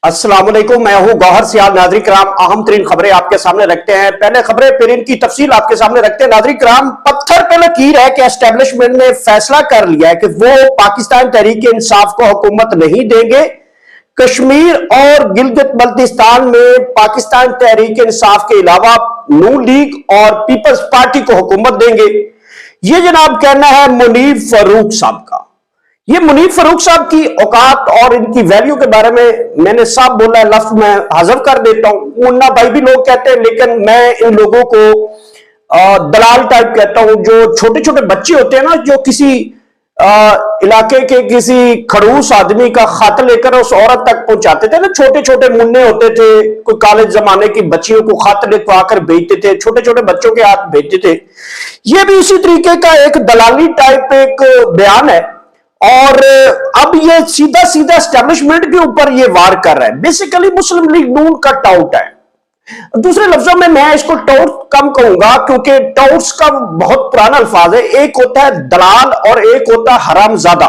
अस्सलाम वालेकुम, मैं हूं गौहर सियाल। नाज़रीन किराम, अहम तरीन खबरें आपके सामने रखते हैं। पहले खबरें फिर इनकी तफसील आपके सामने रखते हैं। नाज़रीन किराम, पत्थर पे लकीर है कि एस्टेब्लिशमेंट ने फैसला कर लिया है कि वो पाकिस्तान तहरीक इंसाफ को हुकूमत नहीं देंगे। कश्मीर और गिलगित बल्तिस्तान में पाकिस्तान तहरीक इंसाफ के अलावा नून लीग और पीपल्स पार्टी को हुकूमत देंगे। ये जनाब कहना है मुनीफ फारूक साहब का। ये मुनीफ फारूक साहब की औकात और इनकी वैल्यू के बारे में मैंने साफ बोला है, लफ्ज मैं हज़फ कर देता हूं। मुन्ना भाई भी लोग कहते हैं, लेकिन मैं इन लोगों को दलाल टाइप कहता हूं। जो छोटे छोटे बच्चे होते हैं ना, जो किसी इलाके के किसी खड़ूस आदमी का खत लेकर उस औरत तक पहुंचाते थे ना, छोटे छोटे मुन्ने होते थे, कोई कॉलेज जमाने की बच्चियों को खत लिखवाकर भेजते थे, छोटे छोटे बच्चों के हाथ भेजते थे। ये भी इसी तरीके का एक दलाली टाइप एक बयान है, और अब ये सीधा सीधा एस्टेब्लिशमेंट के ऊपर ये वार कर रहा है। बेसिकली मुस्लिम लीग नून का टाउट है। दूसरे लफ्जों में मैं इसको टाउट कम कहूंगा, क्योंकि टाउट्स का बहुत पुराना अल्फाज है। एक होता है दलाल और एक होता है हरामजादा।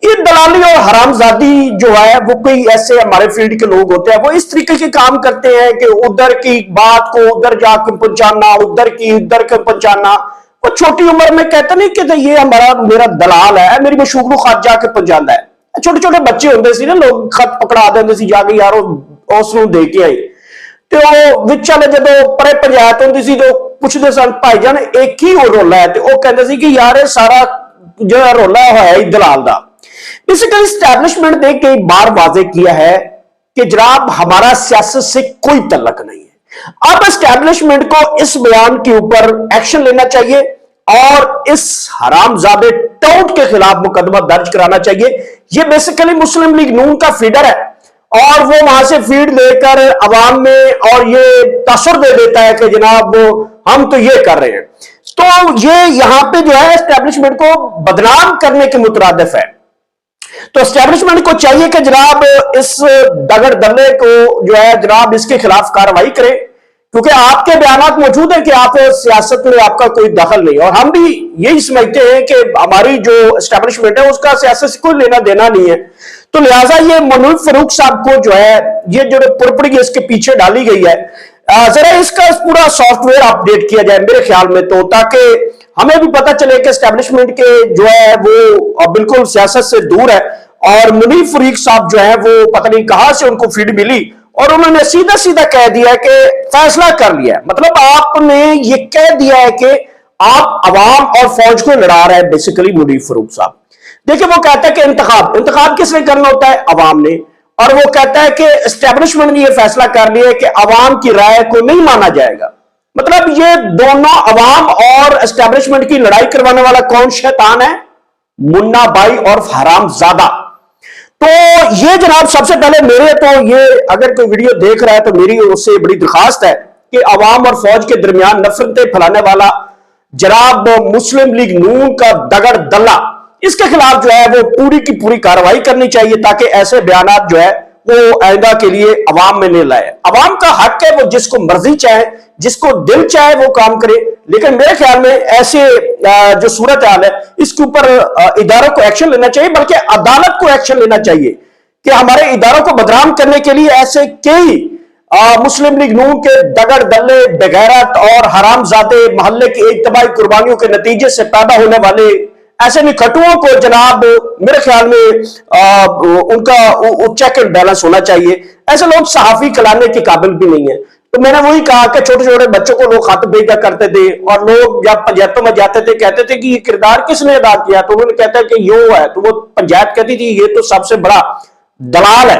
ये दलाली और हरामजादी जो है, वो कोई ऐसे हमारे फील्ड के लोग होते हैं, वो इस तरीके के काम करते हैं कि उधर की बात को उधर जाकर पहुंचाना, उधर की उधर के पहुंचाना। वो छोटी उम्र में कहते नहीं कि ये हमारा मेरा दलाल है, मेरी मशहूर खत जाके पहुंचाता है। छोटे छोटे बच्चे होंगे सी ना, लोग खत पकड़ा देंगे सी जाके, यार उस दे के आई तो विच वाले जो परे पंचायत होंगी सी, जो पुछते सन भाईजान एक ही हो रोला है, तो कहते सी कि यार सारा जो रोला है दलाल का। बेसिकली एस्टैब्लिशमेंट ने कई बार वाजे किया है कि जनाब हमारा सियासत से कोई तल्लक नहीं है। अब एस्टैब्लिशमेंट को इस बयान के ऊपर एक्शन लेना चाहिए और इस हरामजादे टाउट के खिलाफ मुकदमा दर्ज कराना चाहिए। ये बेसिकली मुस्लिम लीग नून का फीडर है, और वो वहां से फीड लेकर अवाम में और ये तासुर दे देता है कि जनाब वो हम तो ये कर रहे हैं। तो ये यहां पे जो है एस्टैब्लिशमेंट को बदनाम करने के मुतरादिफ है। तो एस्टैब्लिशमेंट को चाहिए कि जनाब इस दगड़ दल्ले को जो है जनाब इसके खिलाफ कार्रवाई करे, क्योंकि आपके बयानात मौजूद है कि आप सियासत में आपका कोई दखल नहीं। और हम भी यही समझते हैं कि हमारी जो एस्टैब्लिशमेंट है उसका सियासत से कोई लेना देना नहीं है। तो लिहाजा ये मुनीफ फारूक साहब को जो है ये जो पुरपड़ी इसके पीछे डाली गई है, जरा इसका पूरा सॉफ्टवेयर अपडेट किया जाए मेरे ख्याल में, तो ताकि हमें भी पता चले कि एस्टैब्लिशमेंट के जो है वो बिल्कुल सियासत से दूर है। और मुनीफ फारूक साहब जो है वो पता नहीं कहां से उनको फीड मिली, और उन्होंने सीधा सीधा कह दिया कि फैसला कर लिया। मतलब आपने ये कह दिया है कि आप अवाम और फौज को लड़ा रहे हैं। बेसिकली मुनीफ फारूक साहब देखिए, वो कहता है कि इंतखाब किसने करना होता है? अवाम ने। और वो कहता है कि एस्टैब्लिशमेंट ने ये फैसला कर लिया है कि अवाम की राय को नहीं माना जाएगा। मतलब ये दोनों अवाम और एस्टैब्लिशमेंट की लड़ाई करवाने वाला कौन शैतान है? मुन्ना भाई और हरामजादा। तो ये जनाब सबसे पहले मेरे तो ये अगर कोई वीडियो देख रहा है तो मेरी उससे बड़ी दरखास्त है कि अवाम और फौज के दरमियान नफरतें फैलाने वाला जनाब मुस्लिम लीग नून का दगड़ दल्ला, इसके खिलाफ जो है वो पूरी की पूरी कार्रवाई करनी चाहिए, ताकि ऐसे बयानात जो है वो आइंदा के लिए अवाम में नहीं लाए। अवाम का हक है, वो जिसको मर्जी चाहे, जिसको दिल चाहे वो काम करे। लेकिन मेरे ख्याल में ऐसे जो सूरत हाल है इसके ऊपर इदारों को एक्शन लेना चाहिए, बल्कि अदालत को एक्शन लेना चाहिए कि हमारे इदारों को बदनाम करने के लिए ऐसे कई मुस्लिम लीग नून के दगड़ दल्ले, बेगैरत और हरामजादे मोहल्ले की इज्तिमाई कुर्बानियों के नतीजे से पैदा होने वाले ऐसे निखटुओं को जनाब मेरे ख्याल में उनका चेक एंड बैलेंस होना चाहिए। ऐसे लोग सहाफी कहलाने के काबिल भी नहीं है। तो मैंने वही कहा कि छोटे छोटे बच्चों को लोग खत भेजा करते थे, और लोग जब पंचायतों में जाते थे कहते थे कि ये किरदार किसने अदा किया, तो उन्होंने कहता है कि यो है, तो वो पंचायत कहती थी ये तो सबसे बड़ा दलाल है।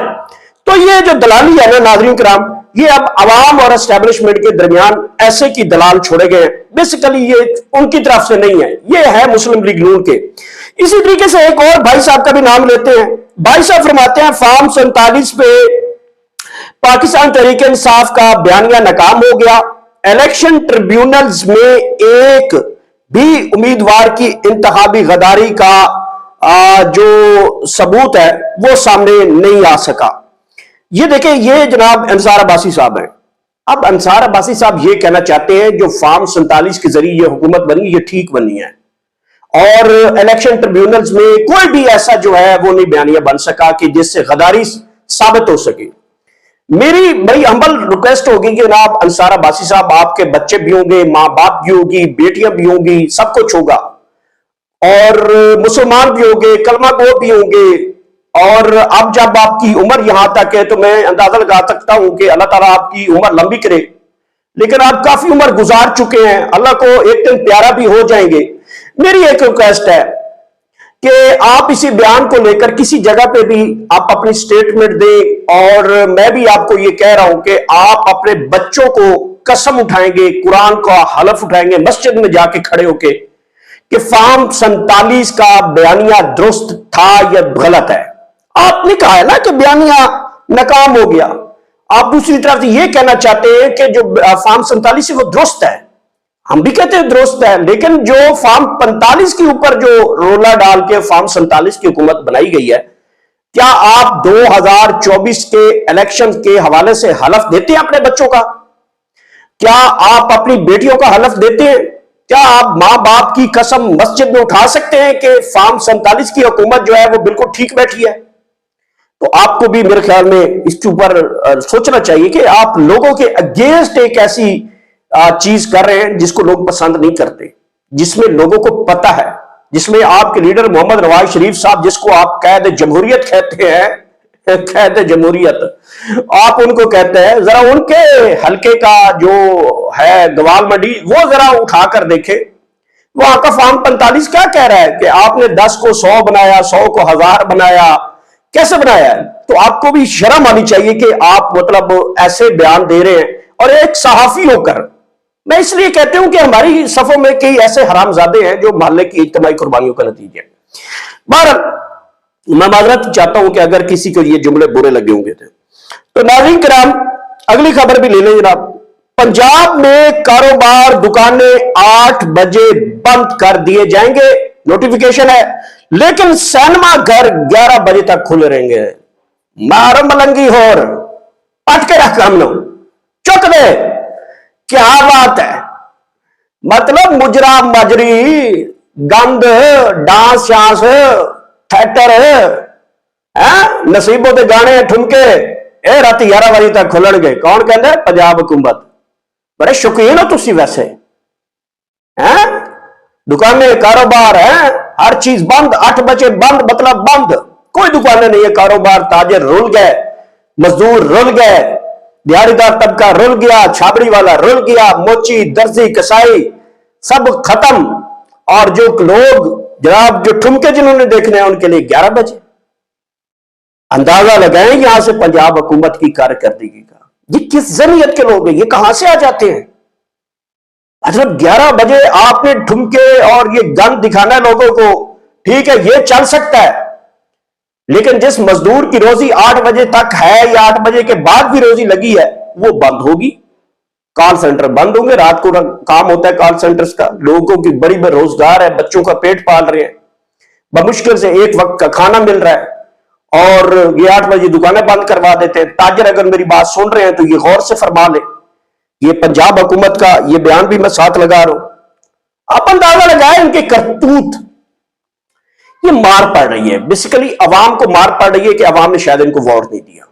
तो ये जो दलाली है ना नाज़रीन किराम, ये अब अवाम और एस्टैब्लिशमेंट के दरमियान ऐसे की दलाल छोड़े गए। बेसिकली ये उनकी तरफ से नहीं है, ये है मुस्लिम लीग नून के। इसी तरीके से एक और भाई साहब का भी नाम लेते हैं। भाई साहब फरमाते हैं फॉर्म 47 पे पाकिस्तान तहरीक इंसाफ का बयानिया नाकाम हो गया। इलेक्शन ट्रिब्यूनल्स में एक भी उम्मीदवार की इंतखाबी गद्दारी का जो सबूत है वो सामने नहीं आ सका। ये देखें, ये जनाब अंसार अब्बासी साहब हैं। अब अंसार अब्बासी साहब ये कहना चाहते हैं जो फॉर्म 47 के जरिए ये हुकूमत बनी, ये ठीक बनी है, और इलेक्शन ट्रिब्यूनल्स में कोई भी ऐसा जो है वो नहीं बयानिया बन सका कि जिससे गद्दारी साबित हो सके। میری بڑی ہمبل ریکویسٹ ہوگی کہ جناب انصار عباسی صاحب، آپ کے بچے بھی ہوں گے، ماں باپ بھی ہوگی، بیٹیاں بھی ہوں گی، سب کچھ ہوگا، اور مسلمان بھی ہوں گے، کلمہ گو بھی ہوں گے، اور اب جب آپ کی عمر یہاں تک ہے تو میں اندازہ لگا سکتا ہوں کہ اللہ تعالیٰ آپ کی عمر لمبی کرے، لیکن آپ کافی عمر گزار چکے ہیں، اللہ کو ایک دن پیارا بھی ہو جائیں گے۔ میری ایک ریکویسٹ ہے کہ آپ اسی بیان کو لے کر کسی جگہ پہ بھی آپ اپنی سٹیٹمنٹ دیں، اور میں بھی آپ کو یہ کہہ رہا ہوں کہ آپ اپنے بچوں کو قسم اٹھائیں گے، قرآن کا حلف اٹھائیں گے مسجد میں جا کے کھڑے ہو کے کہ فارم 47 کا بیانیہ درست تھا یا غلط ہے۔ آپ نے کہا ہے نا کہ بیانیہ ناکام ہو گیا، آپ دوسری طرف سے یہ کہنا چاہتے ہیں کہ جو فارم 47 ہے وہ درست ہے، ہم بھی کہتے ہیں درست ہے، لیکن جو فارم 45 کے اوپر جو رولا ڈال کے فارم 47 کی حکومت بنائی گئی ہے، کیا آپ 2024 کے الیکشن کے حوالے سے حلف دیتے ہیں اپنے بچوں کا؟ کیا آپ اپنی بیٹیوں کا حلف دیتے ہیں؟ کیا آپ ماں باپ کی قسم مسجد میں اٹھا سکتے ہیں کہ فارم 47 کی حکومت جو ہے وہ بالکل ٹھیک بیٹھی ہے؟ تو آپ کو بھی میرے خیال میں اس کے اوپر سوچنا چاہیے کہ آپ لوگوں کے اگینسٹ ایک ایسی چیز کر رہے ہیں جس کو لوگ پسند نہیں کرتے، جس میں لوگوں کو پتہ ہے، جس میں آپ کے لیڈر محمد نواز شریف صاحب، جس کو آپ قائد جمہوریت کہتے ہیں، قائد جمہوریت آپ ان کو کہتے ہیں، ذرا ان کے حلقے کا جو ہے گوال منڈی وہ ذرا اٹھا کر دیکھے، وہاں کا فارم 45 کیا کہہ رہا ہے کہ آپ نے 10 کو 100 بنایا، 100 کو 1000 بنایا، کیسے بنایا ہے؟ تو آپ کو بھی شرم آنی چاہیے کہ آپ مطلب ایسے بیان دے رہے ہیں، اور ایک صحافی ہو کر۔ میں اس لیے کہتے ہوں کہ ہماری صفوں میں کئی ایسے حرام زادے ہیں جو محلے کی اجتماعی قربانیوں کا نتیجہ ہے۔ بہرحال میں معذرت چاہتا ہوں کہ اگر کسی کو یہ جملے برے لگے ہوں گے تو ناظرین کرام اگلی خبر بھی لے لیں جناب۔ پنجاب میں کاروبار دکانیں 8 بجے بند کر دیے جائیں گے، نوٹیفیکیشن ہے، لیکن سینما گھر 11 بجے تک کھلے رہیں گے۔ مارو ملنگی ہور پٹ کے رکھ ہم لوگ چک دے، کیا بات ہے؟ مطلب مجرا مجری گند ڈانس شانس تھیٹر نصیبوں کے گانے ٹھمکے اے رات 11 بجے تک کھلن گے۔ کون کہندا ہے؟ پنجاب حکومت۔ بڑے شوقین ہو تسی ویسے، دکانیں کاروبار ہیں ہر چیز بند، 8 بجے بند مطلب بند، کوئی دکانیں نہیں ہے، کاروبار تاجر رول گئے، مزدور رول گئے، دیہڑی دار طبقہ رول گیا، چھابڑی والا رول گیا، موچی درزی کسائی سب ختم، اور جو لوگ جناب جو ٹھمکے جنہوں نے دیکھنے ہیں ان کے لیے 11 بجے۔ اندازہ لگائیں یہاں سے پنجاب حکومت کی کارکردگی کا، یہ کس ذہنیت کے لوگ ہیں، یہ کہاں سے آ جاتے ہیں؟ مطلب 11 بجے آپ نے ٹھمکے اور یہ گند دکھانا ہے لوگوں کو، ٹھیک ہے یہ چل سکتا ہے، لیکن جس مزدور کی روزی 8 بجے تک ہے یا 8 بجے کے بعد بھی روزی لگی ہے وہ بند ہوگی۔ کال سینٹر بند ہوں گے، رات کو کام ہوتا ہے کال سینٹرز کا، لوگوں کی بڑی بڑی روزگار ہے، بچوں کا پیٹ پال رہے ہیں، بمشکل سے ایک وقت کا کھانا مل رہا ہے، اور یہ 8 بجے دکانیں بند کروا دیتے ہیں۔ تاجر اگر میری بات سن رہے ہیں تو یہ غور سے فرما لیں، یہ پنجاب حکومت کا یہ بیان بھی میں ساتھ لگا رہا ہوں۔ آپ اندازہ لگائیں ان کے کرتوت، یہ مار پڑ رہی ہے، بیسیکلی عوام کو مار پڑ رہی ہے کہ عوام نے شاید ان کو ووٹ نہیں دیا،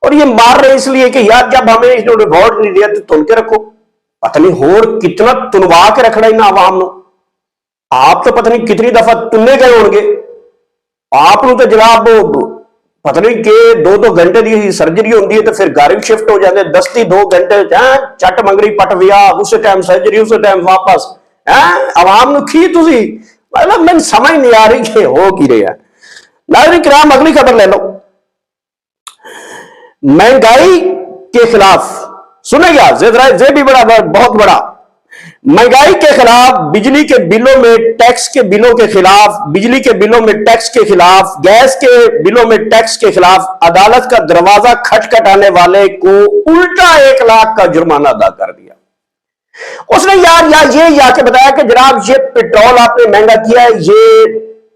اور یہ مار رہے اس لیے کہ یار جب ہمیں انہوں نے ووٹ نہیں دیا تو تن کے رکھو، پتہ نہیں ہور کتنا تنوا کے رکھنا ہے عوام نو۔ آپ تو پتہ نہیں کتنی دفعہ تننے گئے ہوں گے، آپ تو جناب پتہ نہیں کہ 2 گھنٹے دی سرجری ہوندی ہے تو پھر گھر شفٹ ہو جاتے، دستی 2 گھنٹے چٹ منگری پٹ ویا، اس ٹائم سرجری اس ٹائم واپس، عوام نو کھی تسی مطلب میں سمجھ نہیں آ رہی کہ ہو کی رہا ہے۔ ناظرین کرام اگلی خبر لے لو۔ مہنگائی کے خلاف سنیں گا زی بھی بڑا بہت بڑا، مہنگائی کے خلاف، بجلی کے بلوں میں ٹیکس کے بلوں کے خلاف، بجلی کے بلوں میں ٹیکس کے خلاف، گیس کے بلوں میں ٹیکس کے خلاف عدالت کا دروازہ کھٹکھٹانے والے کو الٹا 1 لاکھ کا جرمانہ ادا کر دیا۔ اس نے یہ کے بتایا کہ جناب یہ پیٹرول آپ نے مہنگا کیا ہے،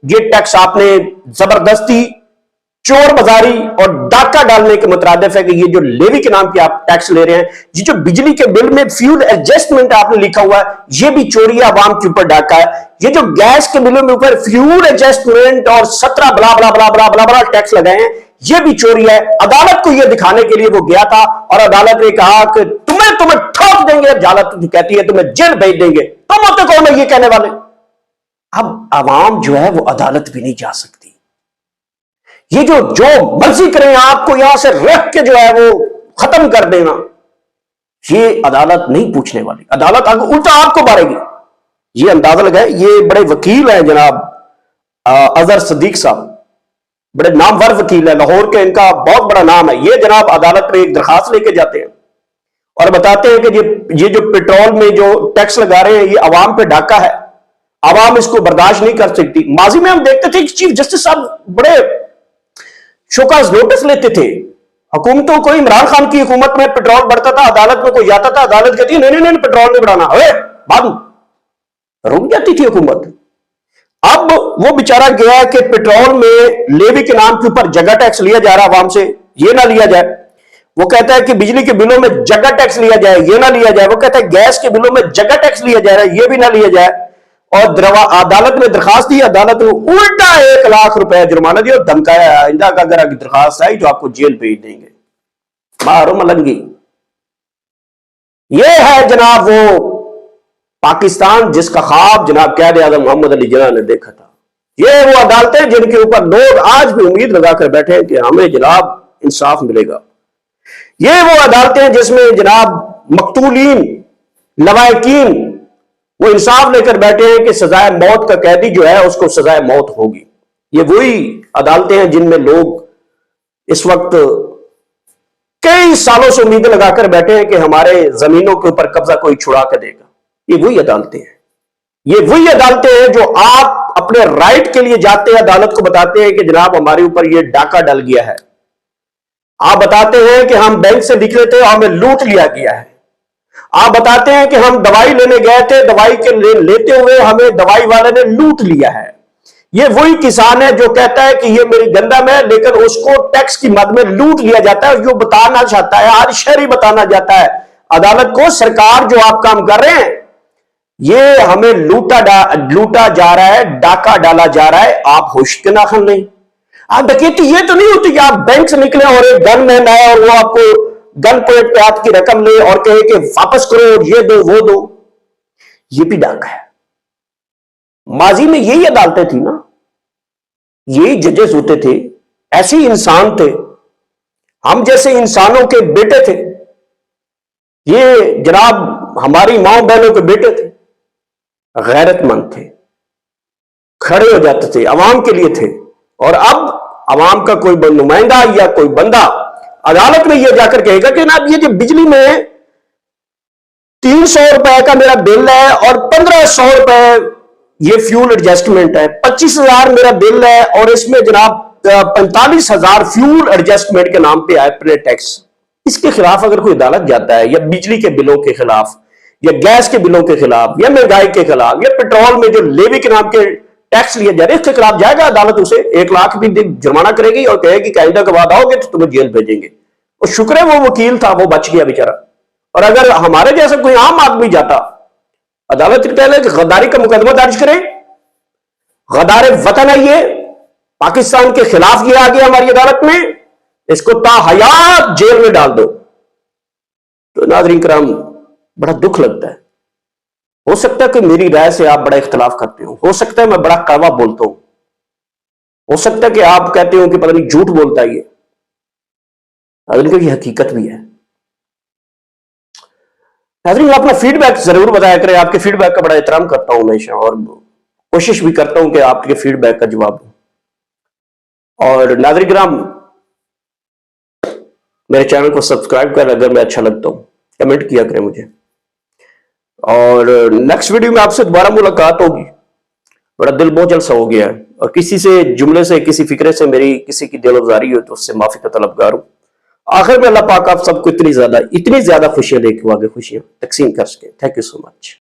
یہ ٹیکس آپ نے زبردستی चोर बाजारी और डाका डालने के मुतरादिफ है कि ये जो लेवी के नाम पे आप टैक्स ले रहे हैं, ये जो बिजली के बिल में फ्यूल एडजस्टमेंट आपने लिखा हुआ है, ये भी चोरी आवाम के ऊपर डाका है। ये जो गैस के बिलों में ऊपर फ्यूल एडजस्टमेंट और 17 बला बला बला बला बला बला टैक्स लगाए हैं, ये भी चोरी है। अदालत को ये दिखाने के लिए वो गया था और अदालत ने कहा कि तुम्हें ठोक देंगे। अदालत कहती है तुम्हें जेल भेज देंगे। तुम होते कौन है ये कहने वाले? अब आवाम जो है वो अदालत भी नहीं जा सकती। ये जो मर्जी करें आपको यहां से रख के जो है वो खत्म कर देना, ये अदालत नहीं पूछने वाली। अदालत आगे उल्टा आपको मारेगी। ये अंदाजा लगाए, ये बड़े वकील हैं जनाब अजहर सदीक साहब, बड़े नामवर वकील है लाहौर के, इनका बहुत बड़ा नाम है। ये जनाब अदालत में एक दरखास्त लेके जाते हैं और बताते हैं कि ये जो पेट्रोल में जो टैक्स लगा रहे हैं ये अवाम पे डाका है, अवाम इसको बर्दाश्त नहीं कर सकती। माजी में हम देखते थे कि चीफ जस्टिस साहब बड़े शोकाज नोटिस लेते थे। हुकूमतों को, इमरान खान की हुकूमत में पेट्रोल बढ़ता था, अदालत में कोई जाता था, अदालत कहती है नहीं नहीं नहीं पेट्रोल नहीं बढ़ाना, बाद रुक जाती थी हुकूमत। अब वो बेचारा गया है कि पेट्रोल में लेवी के नाम के ऊपर जगह टैक्स लिया जा रहा है अवाम से, ये ना लिया जाए। वो कहता है कि बिजली के बिलों में जगह टैक्स लिया जाए, ये ना लिया जाए। वो कहता है गैस के बिलों में जगह टैक्स लिया जा रहा है, ये भी ना लिया जाए। और अदालत में दरखास्त दी, अदालत ने उल्टा 1 लाख रुपए जुर्माना दिया और धमकाया आइंदा का अगर आपकी दरखास्त आई तो आपको जेल भेज देंगे। मारो मलंगी। ये है जनाब वो पाकिस्तान जिसका ख्वाब जनाब कायद आज़म मोहम्मद अली जिन्ना ने देखा था। ये वो अदालतें जिनके ऊपर लोग आज भी उम्मीद लगाकर बैठे हैं कि हमें जनाब इंसाफ मिलेगा। ये वो अदालतें जिसमें जनाब मकतूलीन लवाकिन वो इंसाफ लेकर बैठे हैं कि सजाए मौत का कैदी जो है उसको सजाए मौत होगी। ये वही अदालतें हैं जिनमें लोग इस वक्त कई सालों से उम्मीदें लगाकर बैठे हैं कि हमारे जमीनों के ऊपर कब्जा कोई छुड़ा के देगा। ये वही अदालतें हैं, ये वही अदालतें हैं जो आप अपने राइट के लिए जाते हैं, अदालत को बताते हैं कि जनाब हमारे ऊपर ये डाका डल गया है। आप बताते हैं कि हम बैंक से निकले थे और हमें लूट लिया गया है। आप बताते हैं कि हम दवाई लेने गए थे, दवाई के लेते हुए हमें दवाई वाले ने लूट लिया है। ये वही किसान है जो कहता है कि ये मेरी गंदम है, लेकिन उसको टैक्स की मद में लूट लिया जाता है। जो बताना चाहता है, आज शहरी बताना चाहता है अदालत को, सरकार जो आप काम कर रहे हैं ये हमें लूटा जा रहा है, डाका डाला जा रहा है। आप होश के नाखन नहीं। आप डकैती ये तो नहीं होती कि आप बैंक से निकले और एक गन मैन आए और वो आपको गन पॉइंट पे आपकी रकम ले और कहे कि वापस करो, ये दो वो दो। ये भी डाका है। माजी में यही अदालतें थी ना, यही जजेस होते थे, ऐसे ही इंसान थे, हम जैसे इंसानों के बेटे थे। ये जनाब हमारी मां बहनों के बेटे थे, गैरतमंद थे, खड़े हो जाते थे, अवाम के लिए थे। और अब अवाम का कोई नुमाइंदा या कोई बंदा अदालत में यह जाकर कहेगा कि ना ये जो बिजली में 300 रुपए का मेरा बिल है और 1500 रुपए ये फ्यूल एडजस्टमेंट है, 25,000 मेरा बिल है और इसमें जनाब 45,000 फ्यूल एडजस्टमेंट के नाम पे आए प्ले टैक्स। इसके खिलाफ अगर कोई अदालत जाता है, या बिजली के बिलों के खिलाफ, या गैस के बिलों के खिलाफ, या महंगाई के खिलाफ, या पेट्रोल में जो लेवी के नाम के टैक्स लिया जा रहा है इसके खिलाफ जाएगा अदालत, उसे 1 लाख भी जुर्माना करेगी और कहेगी कि आइंदा के बाद आओगे तो तुम्हें जेल भेजेंगे। और शुक्र है वो वकील था, वो बच गया बेचारा। और अगर हमारे जैसा कोई आम आदमी जाता अदालत के पहले गद्दारी का मुकदमा दर्ज करे, गद्दार वतन है ये, पाकिस्तान के खिलाफ ये आ गया हमारी अदालत में, इसको ताहयात जेल में डाल दो, तो नाज़रीन किराम बड़ा दुख लगता है। हो सकता है कि मेरी राय से आप बड़ा इख्तलाफ करते हो सकता है मैं बड़ा कड़वा बोलता हूं, हो सकता है कि आप कहते हो कि पता नहीं झूठ बोलता है ये, अगर ये हकीकत भी है। नाज़रीन अपना फीडबैक जरूर बताया करें, आपके फीडबैक का बड़ा एहतराम करता हूं हमेशा और कोशिश भी करता हूं कि आपके फीडबैक का जवाब दूं। और नाज़रीन किराम मेरे चैनल को सब्सक्राइब कर, अगर मैं अच्छा लगता हूं कमेंट किया करें मुझे। और नेक्स्ट वीडियो में आपसे दोबारा मुलाकात होगी। बड़ा दिल बोझल सा हो गया है और किसी से जुमले से, किसी फिक्रे से मेरी किसी की दिल गुजारी हो तो उससे माफी का तलबगार हूं। आखिर में अल्लाह पाक आप सबको इतनी ज्यादा खुशियां देके आगे खुशियां तकसीम कर सके। Thank you so much.